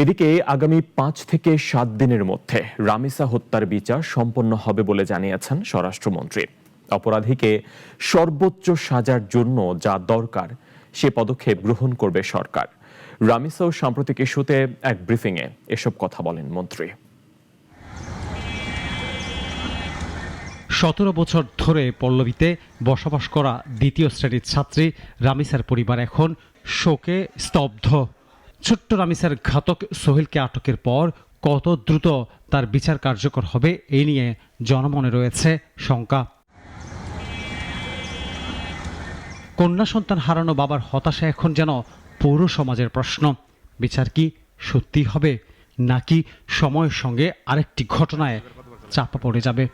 এদিকে আগামী ৫ থেকে ৭ দিনের মধ্যে রামিসা হত্যার বিচার সম্পন্ন হবে বলে জানিয়েছেন স্বরাষ্ট্রমন্ত্রী। অপরাধীকে সর্বোচ্চ সাজার জন্য যা দরকার সে পদক্ষেপ গ্রহণ করবে সরকার। রামিসা ও সাম্প্রতিক ইস্যুতে এক ব্রিফিংয়ে এসব কথা বলেন মন্ত্রী। ১৭ বছর ধরে পল্লবীতে বসবাস করা দ্বিতীয় শ্রেণীর ছাত্রী রামিসার পরিবার এখন শোকে স্তব্ধ। ছোট্ট রামিসার ঘাতক সোহেলকে আটকের পর কত দ্রুত তার বিচার কার্যকর হবে এই নিয়ে জনমনে রয়েছে শঙ্কা। কন্যা সন্তান হারানো বাবার হতাশা এখন যেন পুরো সমাজের প্রশ্ন। বিচার কি সত্যি হবে, নাকি সময়ের সঙ্গে আরেকটি ঘটনায় চাপা পড়ে যাবে?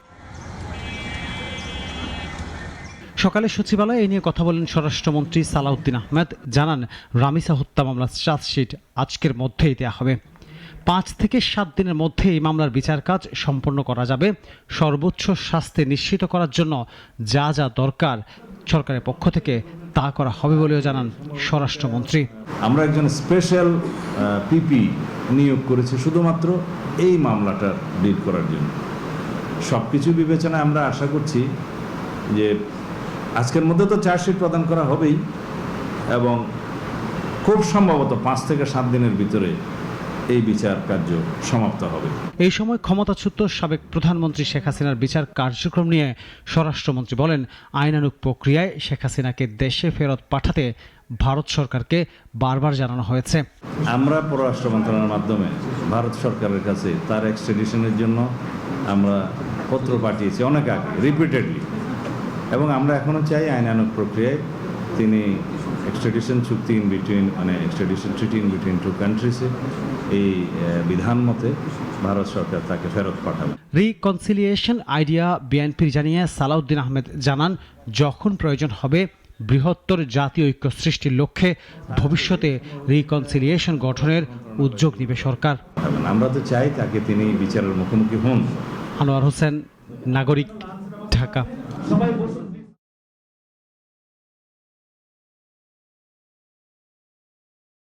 সকালে সচিবালয়ে এই নিয়ে কথা বলেন স্বরাষ্ট্রমন্ত্রী সালাউদ্দিন আহমেদ। জানান, রামিসা হত্যা মামলার চার্জশিট আজকের মধ্যেই দেওয়া হবে। ৫ থেকে ৭ দিনের মধ্যে এই মামলার বিচার কাজ সম্পন্ন করা যাবে। সর্বোচ্চ শাস্তি নিশ্চিত করার জন্য যা যা দরকার সরকারের পক্ষ থেকে তা করা হবে বলেও জানান স্বরাষ্ট্রমন্ত্রী। আমরা একজন স্পেশাল পিপি নিয়োগ করেছি শুধুমাত্র এই মামলাটা ডিল করার জন্য। সবকিছু বিবেচনায় আমরা আশা করছি যে আজকের মধ্যে তো চার্জশিট প্রদান করা হবেই এবং খুব সম্ভবত ৫ থেকে ৭ দিনের ভিতরে এই বিচার কার্য সমাপ্ত হবে। এই সময় ক্ষমতাচ্যুত সাবেক প্রধানমন্ত্রী শেখ হাসিনার বিচার কার্যক্রম নিয়ে স্বরাষ্ট্রমন্ত্রী বলেন, আইনানুগ প্রক্রিয়ায় শেখ হাসিনাকে দেশে ফেরত পাঠাতে ভারত সরকারকে বারবার জানানো হয়েছে। আমরা পররাষ্ট্র মন্ত্রণালয়ের মাধ্যমে ভারত সরকারের কাছে তার এক্সট্রাডিশনের জন্য আমরা পত্র পাঠিয়েছি অনেক আগে, রিপিটেডলি, এবং আমরা এখনও চাই আইনানুগ প্রক্রিয়ায় তিনি এক্সট্রাডিশন চুক্তি in between extradition treaty in between two কান্ট্রিজে এই বিধান মতে ভারত সরকার তাকে ফেরত পাঠাবে। রিকনসিলিয়েশন আইডিয়া বিএনপির জানিয়ে সালাউদ্দিন আহমেদ জানান, যখন প্রয়োজন হবে বৃহত্তর জাতীয় ঐক্য সৃষ্টির লক্ষ্যে ভবিষ্যতে রিকনসিলিয়েশন গঠনের উদ্যোগ নেবে সরকার। আমরা তো চাই তাকে তিনি বিচারের মুখোমুখি হন। আনোয়ার হোসেন, নাগরিক, ঢাকা।